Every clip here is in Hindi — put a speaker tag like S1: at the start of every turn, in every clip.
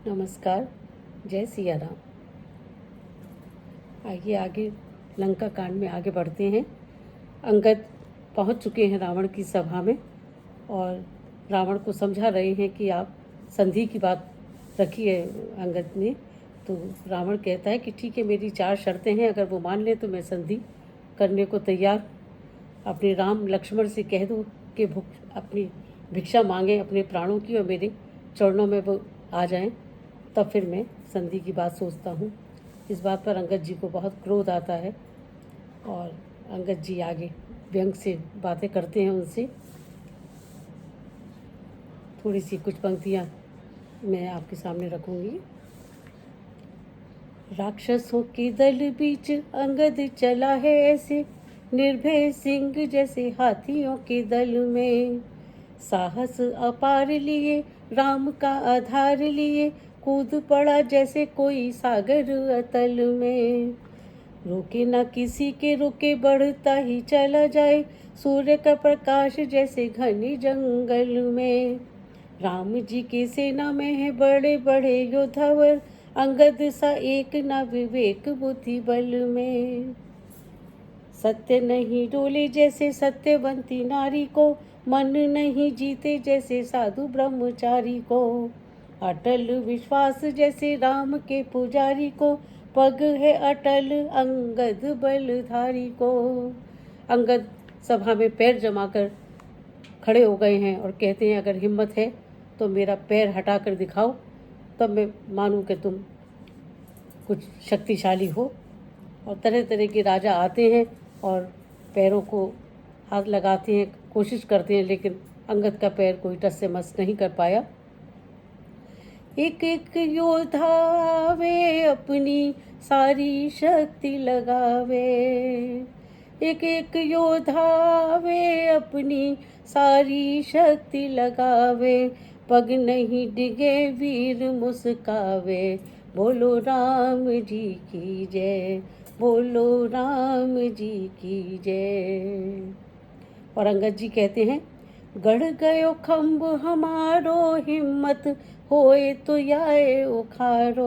S1: नमस्कार। जय सिया राम। आइए आगे लंका कांड में आगे बढ़ते हैं। अंगद पहुंच चुके हैं रावण की सभा में और रावण को समझा रहे हैं कि आप संधि की बात रखी है अंगद ने। तो रावण कहता है कि ठीक है, मेरी 4 शर्तें हैं, अगर वो मान लें तो मैं संधि करने को तैयार। अपने राम लक्ष्मण से कह दो कि अपनी भिक्षा मांगें अपने प्राणों की और मेरे चरणों में वो आ जाएं, तब फिर मैं संधि की बात सोचता हूँ। इस बात पर अंगद जी को बहुत क्रोध आता है और अंगद जी आगे व्यंग से बातें करते हैं उनसे। थोड़ी सी कुछ पंक्तियाँ मैं आपके सामने रखूँगी। राक्षसों के दल बीच अंगद चला है ऐसे, निर्भय सिंह जैसे हाथियों के दल में। साहस अपार लिए राम का आधार लिए, कूद पड़ा जैसे कोई सागर अतल में। रोके न किसी के रुके, बढ़ता ही चला जाए, सूर्य का प्रकाश जैसे घने जंगल में। राम जी की सेना में है बड़े बड़े योद्धावर, अंगद सा एक न विवेक बुद्धि बल में। सत्य नहीं डोले जैसे सत्यवंती नारी को, मन नहीं जीते जैसे साधु ब्रह्मचारी को। अटल विश्वास जैसे राम के पुजारी को, पग है अटल अंगद बलधारी को। अंगद सभा में पैर जमाकर खड़े हो गए हैं और कहते हैं, अगर हिम्मत है तो मेरा पैर हटाकर दिखाओ, तब मैं मानूं कि तुम कुछ शक्तिशाली हो। और तरह तरह के राजा आते हैं और पैरों को हाथ लगाते हैं, कोशिश करते हैं, लेकिन अंगद का पैर कोई टस से मस नहीं कर पाया। एक एक योद्धा वे अपनी सारी शक्ति लगावे, एक एक योद्धा वे अपनी सारी शक्ति लगावे, पग नहीं डिगे वीर मुस्कावे, बोलो राम जी की जय, बोलो राम जी की जय। और अंगद जी कहते हैं, गढ़ गयो खम्भ हमारो, हिम्मत होए तो आए उखारो।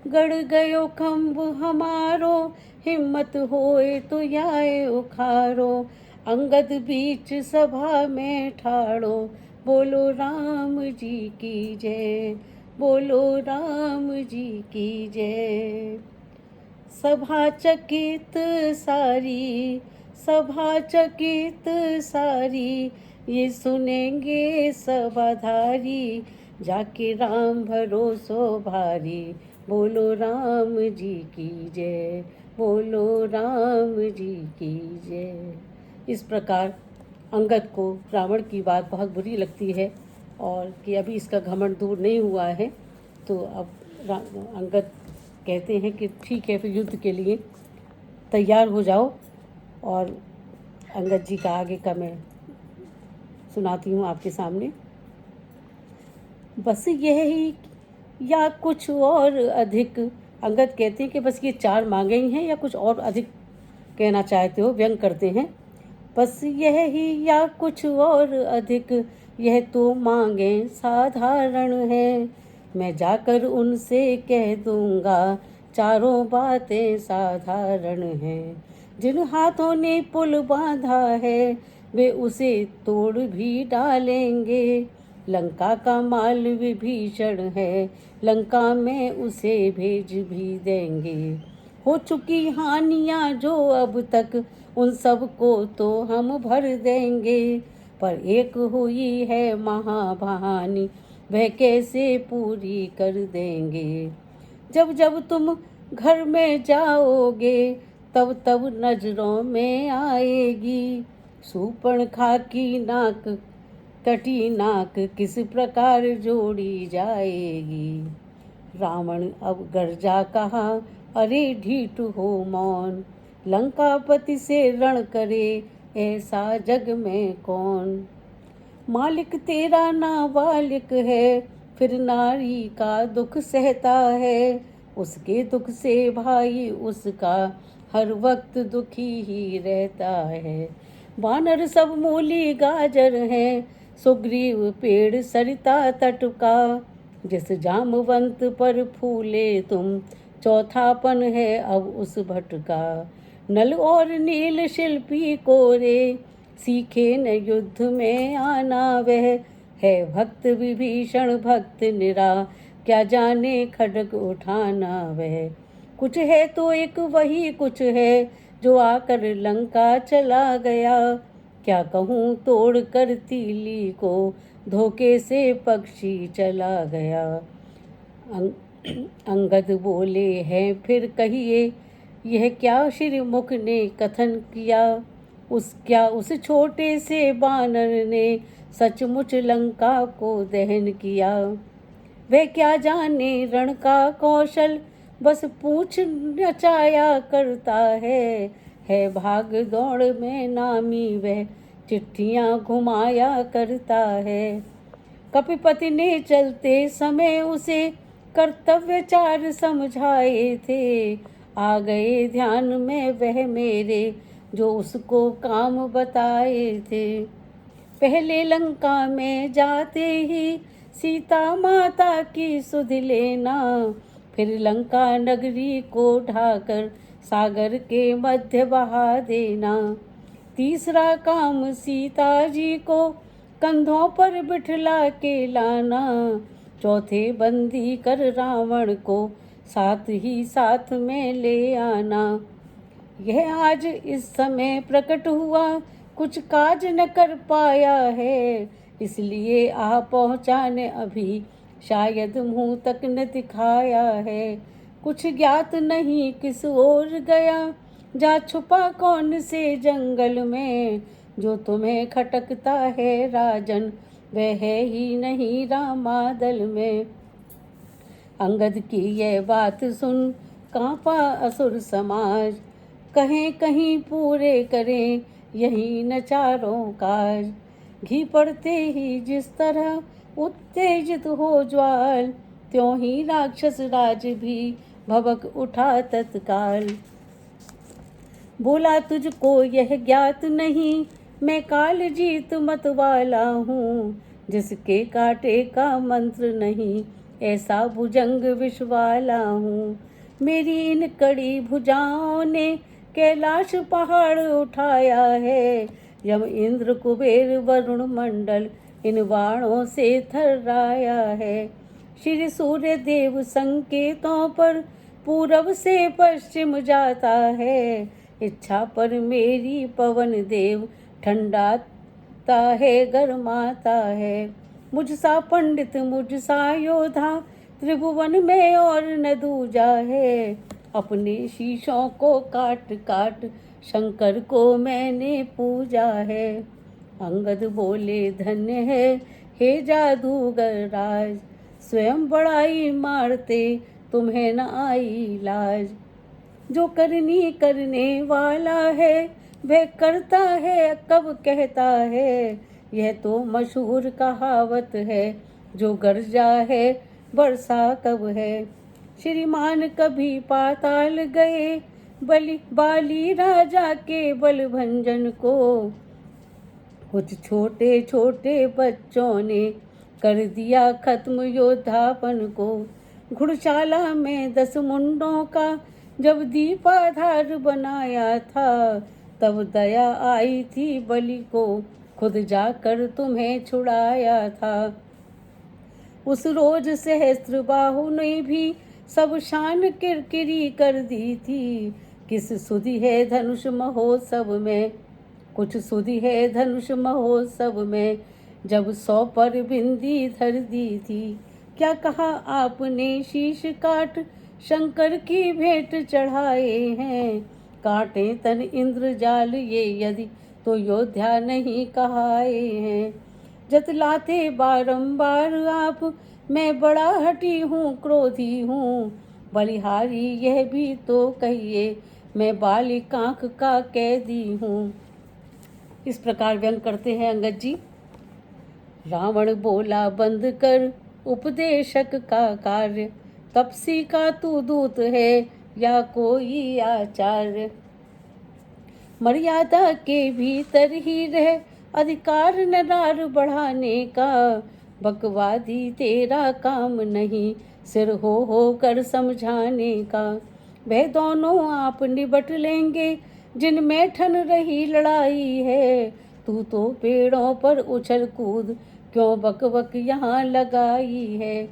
S1: गढ़ गयो खम्भ हमारो, हिम्मत होए तो आए उखारो। अंगद बीच सभा में ठाड़ो, बोलो राम जी की जय, बोलो राम जी की जय। सभा चकित सारी, सभा चकित सारी, ये सुनेंगे सभाधारी, जाके राम भरोसो भारी, बोलो राम जी की जय, बोलो राम जी की जय। इस प्रकार अंगद को रावण की बात बहुत बुरी लगती है और कि अभी इसका घमंड दूर नहीं हुआ है। तो अब अंगद कहते हैं कि ठीक है, फिर युद्ध के लिए तैयार हो जाओ। और अंगद जी का आगे का मैं सुनाती हूँ आपके सामने। बस यही या कुछ और अधिक, अंगद कहते हैं कि बस ये 4 मांगे ही हैं या कुछ और अधिक कहना चाहते हो, व्यंग करते हैं। बस यही या कुछ और अधिक, यह तो मांगे साधारण है, मैं जाकर उनसे कह दूंगा, चारों बातें साधारण हैं। जिन हाथों ने पुल बांधा है, वे उसे तोड़ भी डालेंगे। लंका का माल विभीषण है, लंका में उसे भेज भी देंगे। हो चुकी हानियाँ जो अब तक, उन सब को तो हम भर देंगे। पर एक हुई है महाभानी, वह कैसे पूरी कर देंगे। जब जब तुम घर में जाओगे, तब तब नजरों में आएगी, सूर्पणखा की नाक कटी नाक किस प्रकार जोड़ी जाएगी। रावण अब गर्जा कहा, अरे ढीठ हो मौन, लंकापति से रण करे ऐसा जग में कौन। मालिक तेरा नाबालिग है, फिर नारी का दुख सहता है, उसके दुख से भाई उसका हर वक्त दुखी ही रहता है। वानर सब मूली गाजर हैं, सुग्रीव पेड़ सरिता तट का, जिस जामवंत पर फूले तुम, चौथापन है अब उस भट्ट का। नल और नील शिल्पी कोरे, सीखे न युद्ध में आना वह। है भक्त विभीषण भक्त निरा, क्या जाने खड्ग उठाना वह। कुछ है तो एक वही कुछ है, जो आकर लंका चला गया। क्या कहूँ तोड़ कर तीली को, धोखे से पक्षी चला गया। अंगद बोले हैं फिर कहिए, यह क्या श्रीमुख ने कथन किया। उस छोटे से बानर ने, सचमुच लंका को दहन किया। वह क्या जाने रण का कौशल, बस पूछ नचाया करता है भाग दौड़ में नामी वह, चिट्ठियाँ घुमाया करता है। कपिपति ने चलते समय उसे, कर्तव्यचार समझाए थे। आ गए ध्यान में वह मेरे, जो उसको काम बताए थे। पहले लंका में जाते ही, सीता माता की सुध लेना। फिर लंका नगरी को ढाकर, सागर के मध्य बहा देना। तीसरा काम सीता जी को, कंधों पर बिठला के लाना। चौथे बंदी कर रावण को, साथ ही साथ में ले आना। यह आज इस समय प्रकट हुआ, कुछ काज न कर पाया है। इसलिए आ पहुँचा ने अभी, शायद मुँह तक न दिखाया है। कुछ ज्ञात नहीं किस ओर गया, जा छुपा कौन से जंगल में। जो तुम्हें खटकता है राजन, वह है ही नहीं रामादल में। अंगद की यह बात सुन, कांपा असुर समाज। कहें कहीं पूरे करें, यही न चारों काज। घी पड़ते ही जिस तरह उत्तेजित हो ज्वाल, त्यों ही राक्षस राज भी भभक उठा तत्काल। बोला तुझको यह ज्ञात नहीं, मैं काल जीत मत वाला हूँ। जिसके काटे का मंत्र नहीं, ऐसा भुजंग विष वाला हूँ। मेरी इन कड़ी भुजाओं ने, कैलाश पहाड़ उठाया है। यम इंद्र कुबेर वरुण मंडल, इन बाणों से थर्राया है। श्री सूर्य देव संकेतों पर, पूरब से पश्चिम जाता है। इच्छा पर मेरी पवन देव, ठंडाता है गरमाता है। मुझ सा पंडित मुझ सा योधा, त्रिभुवन में और न दूजा है। अपने शीशों को काट काट, शंकर को मैंने पूजा है। अंगद बोले धन्य है हे जादूगर राज, स्वयं बड़ाई मारते तुम्हें न आई लाज। जो करनी करने वाला है, वह करता है कब कहता है। यह तो मशहूर कहावत है, जो गरजा है बरसा कब है। श्रीमान कभी पाताल गए, बाली राजा के बलभंजन को। कुछ छोटे छोटे बच्चों ने, कर दिया खत्म योद्धापन को। घुड़शाला में 10 मुंडों का, जब दीपाधार बनाया था। तब दया आई थी बलि को, खुद जाकर तुम्हें छुड़ाया था। उस रोज सहस्त्रबाहु ने भी, सब शान किरकिरी कर दी थी। किस सुधि है धनुष महोत्सव में, कुछ सुधि है धनुष महोत्सव में। जब 100 पर बिंदी धर दी थी, क्या कहा आपने शीश काट, शंकर की भेंट चढ़ाए हैं। काटे तन इंद्रजाल ये यदि, तो योद्धा नहीं कहाए हैं। जतलाते बारंबार आप, मैं बड़ा हठी हूँ क्रोधी हूँ। बलिहारी यह भी तो कहिए, मैं बालिकांक का कैदी हूँ। इस प्रकार व्यंग करते हैं अंगद जी। रावण बोला बंद कर उपदेशक का कार्य, तपसी का तू दूत है या कोई आचार्य। मर्यादा के भीतर ही रह, अधिकार न नार बढ़ाने का। बकवादी तेरा काम नहीं, सिर हो कर समझाने का। वह दोनों आप निबट लेंगे जिनमें ठन रही लड़ाई है। तू तो पेड़ों पर उछल कूद क्यों बक बक यहाँ लगाई है।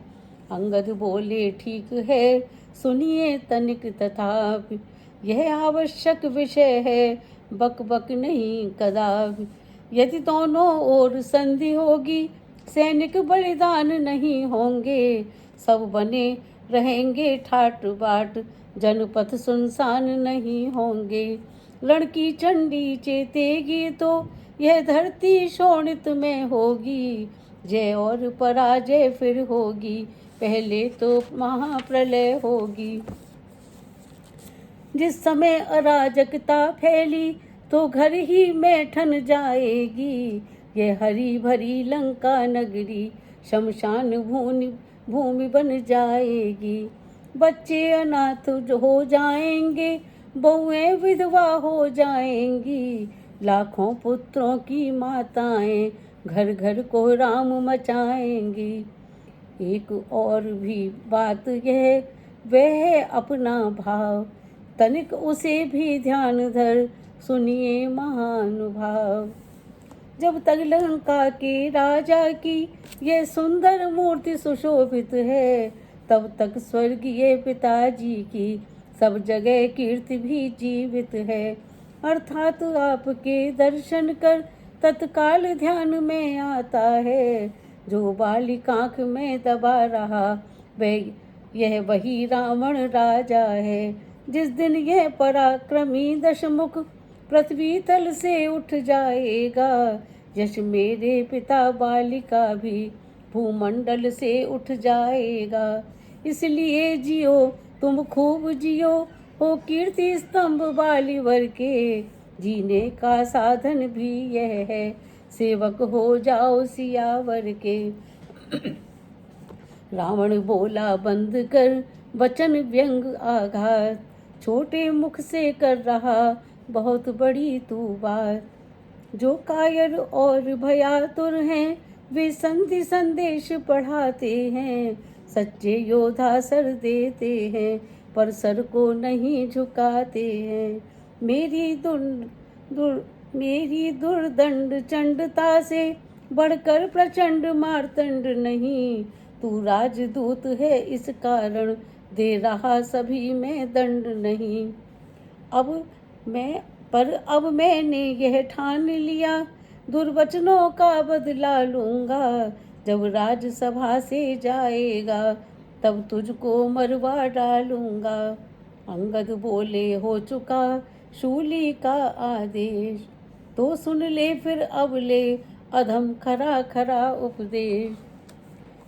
S1: अंगद बोले ठीक है, सुनिए तनिक तथापि, यह आवश्यक विषय है, बक बक नहीं कदापि। यदि दोनों ओर संधि होगी, सैनिक बलिदान नहीं होंगे। सब बने रहेंगे ठाट बाट, जनपथ सुनसान नहीं होंगे। रण की चंडी चेतेगी तो यह धरती शोणित में होगी। जय और पराजय फिर होगी, पहले तो महाप्रलय होगी। जिस समय अराजकता फैली तो घर ही में ठन जाएगी। ये हरी भरी लंका नगरी शमशान भूमि बन जाएगी। बच्चे अनाथ हो जाएंगे, बहुएं विधवा हो जाएंगी। लाखों पुत्रों की माताएं घर घर को राम मचाएंगी। एक और भी बात यह, वह है अपना भाव, तनिक उसे भी ध्यान धर, सुनिए महानुभाव। जब तक लंका के राजा की यह सुंदर मूर्ति सुशोभित है, तब तक स्वर्गीय पिताजी की सब जगह कीर्ति भी जीवित है। अर्थात आपके दर्शन कर तत्काल ध्यान में आता है। जो बालिक आँख में दबा रहा, वह यह वही रावण राजा है। जिस दिन यह पराक्रमी दशमुख पृथ्वी तल से उठ जाएगा, यश मेरे पिता बालिका भी भूमंडल से उठ जाएगा। इसलिए जियो तुम खूब जियो, हो कीर्ति स्तंभ बालीवर के। जीने का साधन भी यह है, सेवक हो जाओ सियावर के। रावण बोला बंद कर वचन व्यंग आघात, छोटे मुख से कर रहा बहुत बड़ी तू बात। जो कायर और भयातुर हैं, वे संधि संदेश पढ़ाते हैं। सच्चे योद्धा सर देते हैं, पर सर को नहीं झुकाते हैं। मेरी दुर्दंड चंडता से बढ़कर प्रचंड मार्तंड नहीं। तू राजदूत है इस कारण दे रहा सभी में दंड नहीं। अब मैंने यह ठान लिया, दुर्वचनों का बदला लूंगा। जब राजसभा से जाएगा, तब तुझको मरवा डालूंगा। अंगद बोले हो चुका शूली का आदेश, तो सुन ले फिर अब ले अधम खरा खरा उपदेश।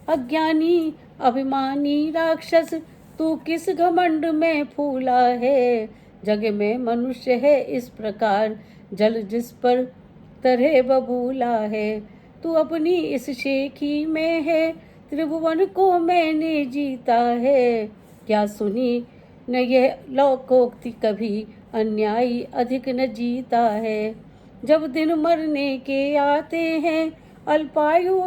S1: अज्ञानी अभिमानी राक्षस, तू किस घमंड में फूला है। जग में मनुष्य है इस प्रकार, जल जिस पर तरह बबूला है। तू अपनी इस शेखी में है, त्रिभुवन को मैंने जीता है। क्या सुनी न यह लोकोक्ति कभी, अन्यायी अधिक न जीता है। जब दिन मरने के आते हैं, अल्पायु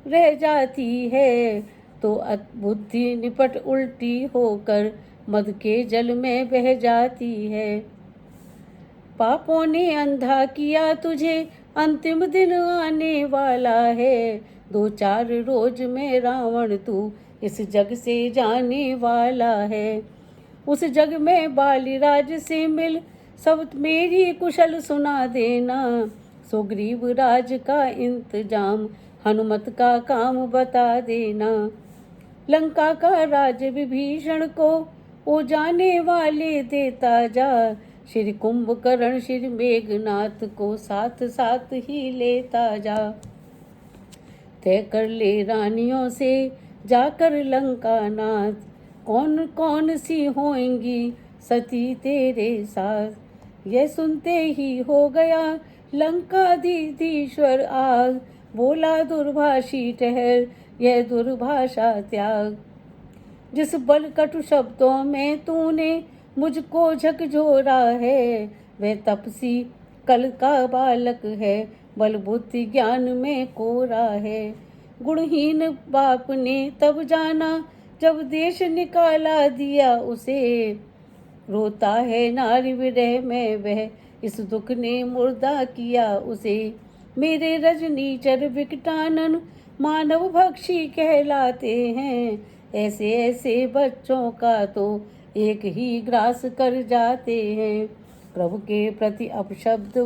S1: रह जाती है, तो बुद्धि निपट उल्टी होकर मद के जल में बह जाती है। पापों ने अंधा किया तुझे, अंतिम दिन आने वाला है। 2-4 रोज में रावण तू इस जग से जाने वाला है। उस जग में बालीराज से मिल, सब मेरी कुशल सुना देना। सुग्रीव राज का इंतजाम, हनुमत का काम बता देना। लंका का राज विभीषण को ओ जाने वाले देता जा। श्री कुंभकर्ण श्री मेघनाथ को साथ साथ ही लेता जा। तय कर ले रानियों से जाकर लंका नाथ, कौन कौन सी होंगी सती तेरे साथ। यह सुनते ही हो गया लंकाधीश्वर आग, बोला दुर्भाषी ठहर यह दुर्भाषा त्याग। जिस बल कटु शब्दों में तूने मुझको झकझोरा है, वह तपसी कल का बालक है, बल बुद्धि ज्ञान में कोरा है। गुणहीन बाप ने तब जाना, जब देश निकाला दिया उसे। रोता है नारी विरह में वह, इस दुख ने मुर्दा किया उसे। मेरे रजनीचर विकटानन मानव भक्षी कहलाते हैं, ऐसे ऐसे बच्चों का तो एक ही ग्रास कर जाते हैं। प्रभु के प्रति अपशब्द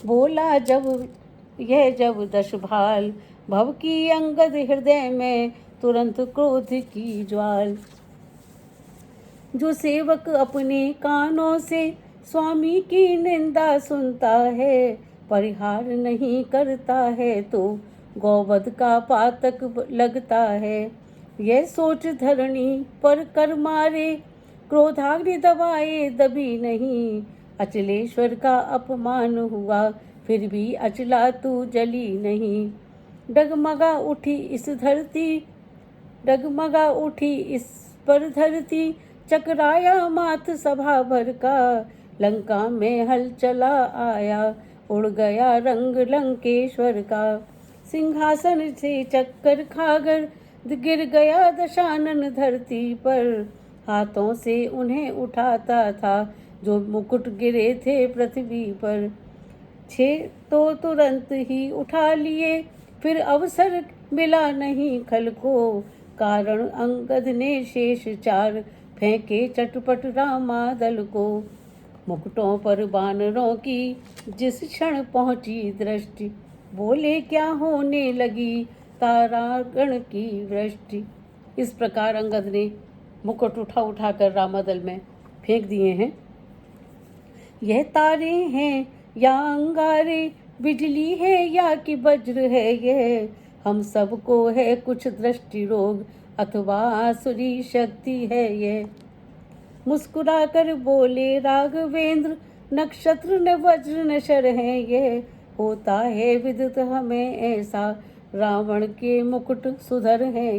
S1: बोला जब दश भाल, भव की अंगद हृदय में तुरंत क्रोध की ज्वाल। जो सेवक अपने कानों से स्वामी की निंदा सुनता है, परिहार नहीं करता है तो गौवध का पातक लगता है। यह सोच धरणी पर कर मारे, क्रोधाग्नि दबाए दबी नहीं। अचलेश्वर का अपमान हुआ, फिर भी अचला तू जली नहीं। डगमगा उठी इस पर धरती, चकराया मात सभा भर का। लंका में हल चला आया, उड़ गया रंग लंकेश्वर का। सिंहासन से चक्कर खाकर गिर गया दशानन धरती पर। हाथों से उन्हें उठाता था जो मुकुट गिरे थे पृथ्वी पर। छे तो तुरंत ही उठा लिए, फिर अवसर मिला नहीं खल को। कारण अंगद ने शेष चार फेंके चटपट रामादल को। मुकुटों पर बानरों की जिस क्षण पहुंची दृष्टि, बोले क्या होने लगी तारागण की वृष्टि। इस प्रकार अंगद ने मुकुट उठा कर रामादल में फेंक दिए हैं। यह तारे हैं या अंगारे, बिजली है या कि वज्र है यह। हम सबको है कुछ दृष्टि रोग, अथवा आसुरी शक्ति है यह। मुस्कुरा कर बोले राघवेंद्र, नक्षत्र न वज्र न शर है यह। होता है विदित हमें ऐसा, रावण के मुकुट सुधर है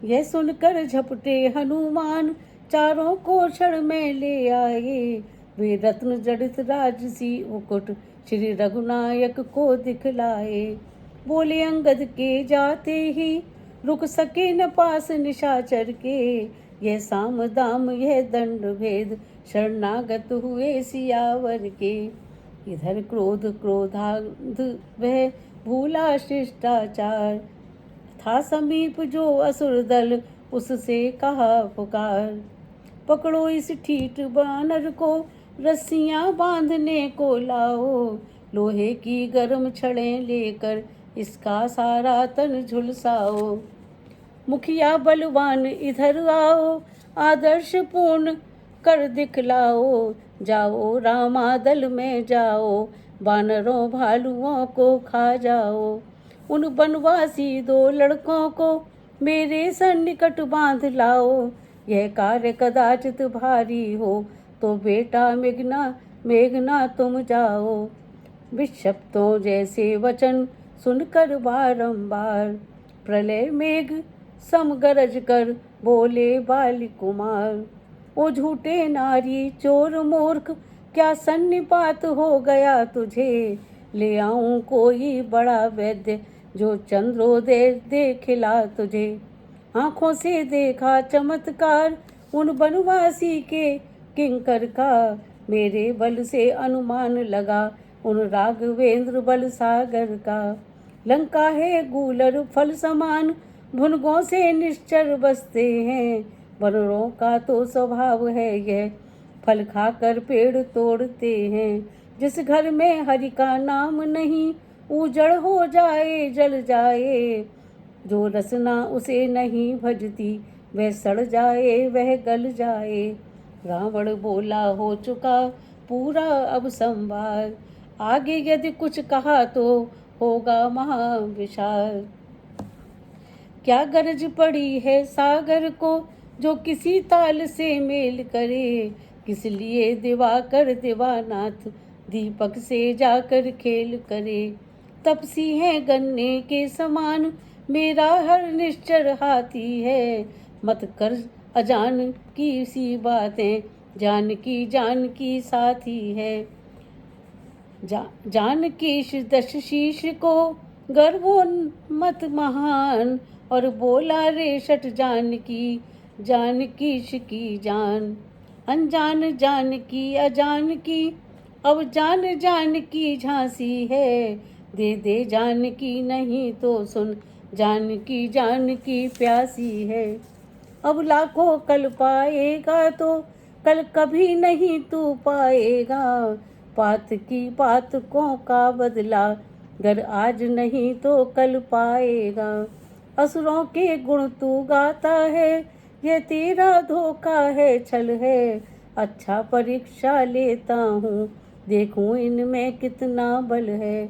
S1: यह सुनकर झपटे हनुमान, चारों को क्षण में ले आए। वे रत्न जड़ित राजसी मुकुट श्री रघुनायक को दिखलाए। बोले अंगद के जाते ही, रुक सके न पास निशाचर के। यह साम दाम यह दंड भेद, शरणागत हुए सियावर के। इधर क्रोधांध वह भूला शिष्टाचार, था समीप जो असुर दल उससे कहा पुकार। पकड़ो इस ठीठ बानर को, रस्सियां बांधने को लाओ। लोहे की गर्म छड़ें लेकर इसका सारा तन झुलसाओ। मुखिया बलवान इधर आओ, आदर्श पूर्ण कर दिखलाओ। जाओ रामादल में जाओ, बानरों भालुओं को खा जाओ। उन वनवासी 2 लड़कों को मेरे सन्निकट बांध लाओ। यह कार्य कदाचित भारी हो, तो बेटा मेघना तुम जाओ। विक्षिप्तों जैसे वचन सुनकर बारंबार, प्रलय मेघ सम गरज कर बोले बाल कुमार। ओ झूठे नारी चोर मूर्ख, क्या सन्निपात हो गया तुझे। ले आऊं कोई बड़ा वैद्य, जो चंद्रोदय दे खिला तुझे। आंखों से देखा चमत्कार उन बनवासी के किंकर का। मेरे बल से अनुमान लगा उन राघवेंद्र बल सागर का। लंका है गूलर फल समान, भुनगों से निश्चर बसते हैं। वनरों का तो स्वभाव है यह, फल खाकर पेड़ तोड़ते हैं। जिस घर में हरि का नाम नहीं, उजड़ हो जाए जल जाए। जो रसना उसे नहीं भजती, वह सड़ जाए वह गल जाए। रावण बोला हो चुका पूरा अब संवाद, आगे यदि कुछ कहा तो होगा महाविशाल। क्या गरज पड़ी है सागर को, जो किसी ताल से मेल करे। किस लिए दिवाकर दिवानाथ, दीपक से जाकर खेल करे। तपसी है गन्ने के समान, मेरा हर निश्चर हाथी है। मत कर अजान की सी बातें, जान की साथी है। जानकी दश शीश को गर्वो मत महान, और बोला रे शठ जानकी शिकी जान। अनजान जान की अजान की, अब जान की झांसी है। दे दे जान की नहीं तो सुन, जान की प्यासी है। अब लाखों कल पाएगा तो कल कभी नहीं तू पाएगा। पात की पातकों का बदला गर आज नहीं तो कल पाएगा। असुरों के गुण तू गाता है, ये तेरा धोखा है छल है। अच्छा परीक्षा लेता हूँ, देखूं इनमें कितना बल है।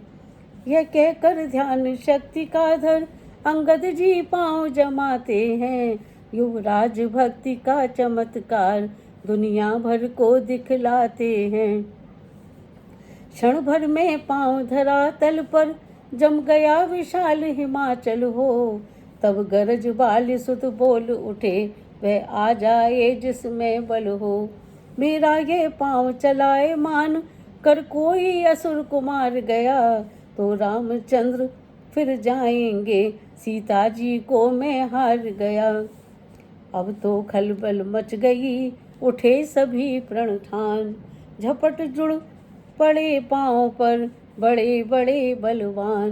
S1: यह कहकर ध्यान शक्ति का धर अंगद जी पांव जमाते हैं। युवराज भक्ति का चमत्कार दुनिया भर को दिखलाते हैं। क्षण भर में पांव धरा तल पर, जम गया विशाल हिमाचल हो। तब गरज बाल सुत बोल उठे, वह आ जाए जिसमें बल हो। मेरा ये पांव चलाए मान कर कोई असुर कुमार गया, तो रामचंद्र फिर जाएंगे, सीता जी को मैं हार गया। अब तो खलबल मच गई, उठे सभी प्रण ठान। झपट जुड़ पड़े पांव पर बड़े बड़े बलवान।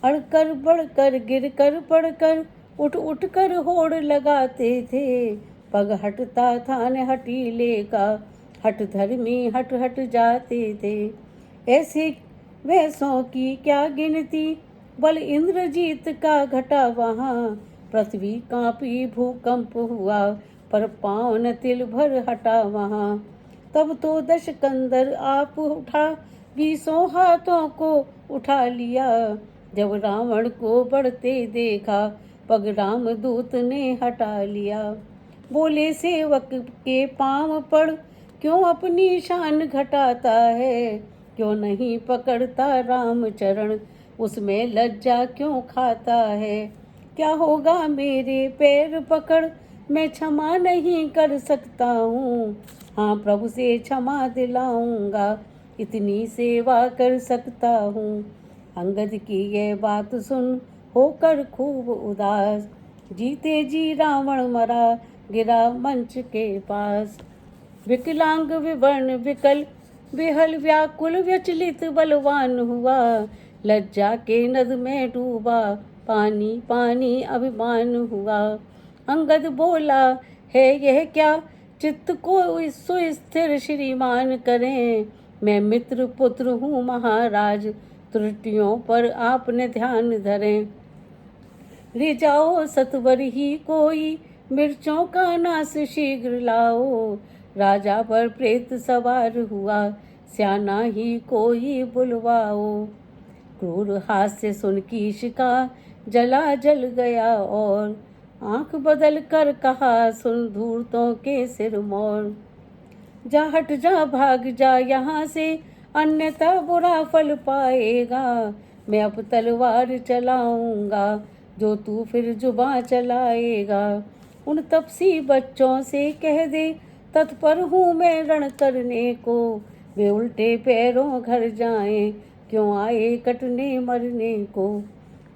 S1: अड़कर बढ़कर गिर कर पड़कर उठ उठ कर होड़ लगाते थे। पग हटता था न हटीले का, हट धर्मी हट हट जाते थे। ऐसे वैसों की क्या गिनती, बल इंद्रजीत का घटा वहाँ। पृथ्वी कांपी भूकंप हुआ, पर पाँव न तिल भर हटा वहाँ। तब तो दश कंदर आप उठा, 20 हाथों को उठा लिया। जब रावण को बढ़ते देखा, पग रामदूत ने हटा लिया। बोले सेवक के पाँव पड़, क्यों अपनी शान घटाता है। क्यों नहीं पकड़ता राम चरण, उसमें लज्जा क्यों खाता है। क्या होगा मेरे पैर पकड़, मैं क्षमा नहीं कर सकता हूँ। हाँ प्रभु से क्षमा दिलाऊंगा, इतनी सेवा कर सकता हूँ। अंगद की ये बात सुन होकर खूब उदास, जीते जी रावण मरा गिरा मंच के पास। विकलांग विवर्ण विकल विहल व्याकुल व्यचलित बलवान हुआ। लज्जा के नद में डूबा, पानी पानी अभिमान हुआ। अंगद बोला, है यह क्या चित्त को सुस्थिर श्रीमान करें। मैं मित्र पुत्र हूँ महाराज, त्रुटियों पर आपने ध्यान धरें। ले जाओ सतवर ही कोई, मिर्चों का नाश शीघ्र लाओ। राजा पर प्रेत सवार हुआ, स्याना ही कोई बुलवाओ। क्रूर हास्य सुन कीश का जला जल गया, और आंख बदल कर कहा सुन धूर्तों के सिर मोर। जा हट जा भाग जा यहाँ से, अन्यथा बुरा फल पाएगा। मैं अब तलवार चलाऊंगा, जो तू फिर जुबां चलाएगा। उन तपसी बच्चों से कह दे, तत्पर हूँ मैं रण करने को। वे उल्टे पैरों घर जाएं, क्यों आए कटने मरने को।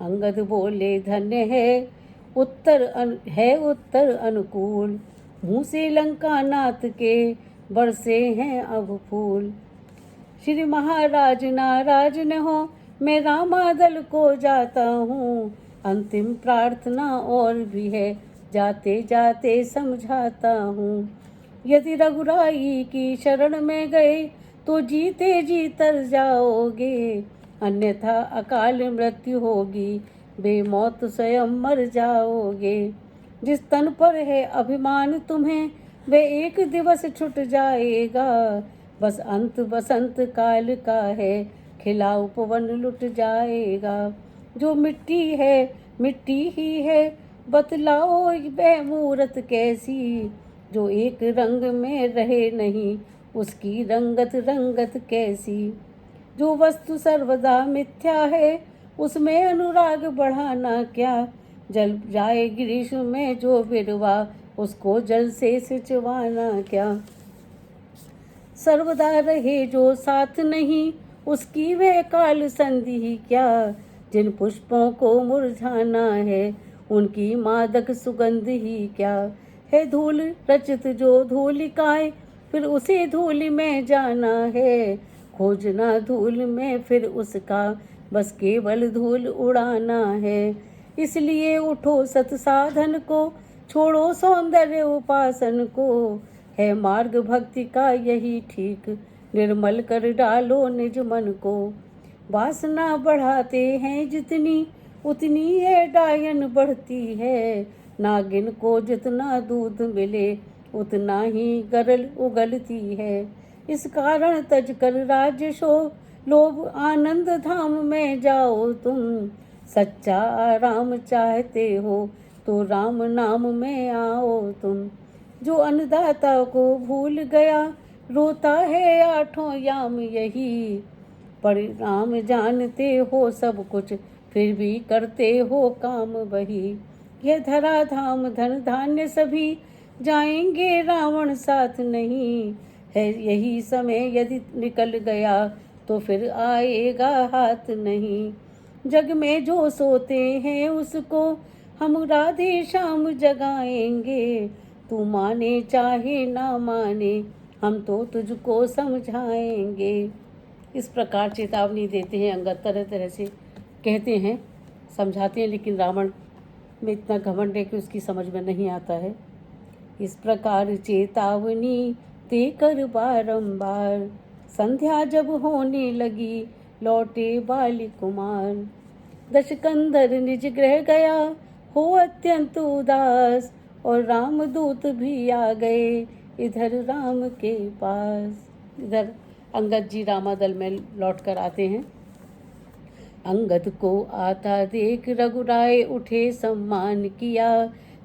S1: अंगद बोले, धन्य है उत्तर अनुकूल। मुँह से लंका नाथ के बरसे हैं अब फूल। श्री महाराज नाराज न हो, मैं रामादल को जाता हूँ। अंतिम प्रार्थना और भी है, जाते जाते समझाता हूँ। यदि रघुराई की शरण में गए, तो जीते जी तर जाओगे। अन्यथा अकाल मृत्यु होगी, बेमौत स्वयं मर जाओगे। जिस तन पर है अभिमान तुम्हें, वे एक दिवस छूट जाएगा। बस अंत बसंत काल का है, खिला उपवन लुट जाएगा। जो मिट्टी है मिट्टी ही है, बतलाओ वह मूरत कैसी। जो एक रंग में रहे नहीं, उसकी रंगत कैसी। जो वस्तु सर्वदा मिथ्या है, उसमें अनुराग बढ़ाना क्या। जल जाए ग्रीष्म में जो बिरवा, उसको जल से सिंचवाना क्या। सर्वदा रहे जो साथ नहीं, उसकी वह काल संधि क्या। जिन पुष्पों को मुरझाना है, उनकी मादक सुगंध ही क्या है। धूल रचित जो धूलिकाएं, फिर उसी धूल में जाना है। खोजना धूल में फिर उसका, बस केवल धूल उड़ाना है। इसलिए उठो सत साधन को, छोड़ो सौंदर्य उपासन को। है मार्ग भक्ति का यही ठीक, निर्मल कर डालो निज मन को। वासना बढ़ाते हैं जितनी, उतनी ये डायन बढ़ती है। नागिन को जितना दूध मिले, उतना ही गरल उगलती है। इस कारण तज कर राज्य शोभ, लोभ आनंद धाम में जाओ तुम। सच्चा आराम चाहते हो तो राम नाम में आओ तुम। जो अन्नदाता को भूल गया, रोता है आठों याम यही। परिणाम जानते हो सब कुछ, फिर भी करते हो काम वही। यह धरा धाम धन धान्य सभी, जाएंगे रावण साथ नहीं है। यही समय यदि निकल गया, तो फिर आएगा हाथ नहीं। जग में जो सोते हैं उसको, हम राधे श्याम जगाएंगे। तू माने चाहे ना माने, हम तो तुझको समझाएंगे। इस प्रकार चेतावनी देते हैं अंगद, तरह तरह से कहते हैं, समझाते हैं, लेकिन रावण में इतना घमंड है कि उसकी समझ में नहीं आता है। इस प्रकार चेतावनी देकर बारंबार, संध्या जब होने लगी लौटे बाली कुमार। दशकंधर निज गृह गया हो अत्यंत उदास, और रामदूत भी आ गए इधर राम के पास। इधर अंगद जी रामादल में लौट कर आते हैं। अंगद को आता देख रघुराय उठे सम्मान किया।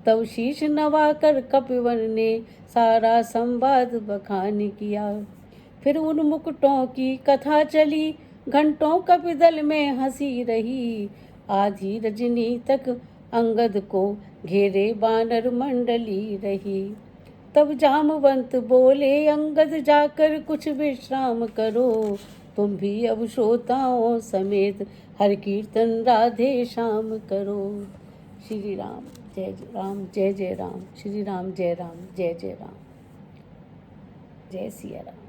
S1: तब शीश नवाकर कपिवर ने सारा संवाद बखान किया। फिर उन मुकुटों की कथा चली, घंटों कपिदल में हंसी रही। आधी रजनी तक अंगद को घेरे बानर मंडली रही। तब जामवंत बोले अंगद, जाकर कुछ विश्राम करो। तुम भी अब श्रोताओं समेत हर कीर्तन राधे श्याम करो। श्री राम जय राम, जय जय राम। श्री राम जय राम, जय जय राम, जय सिया राम।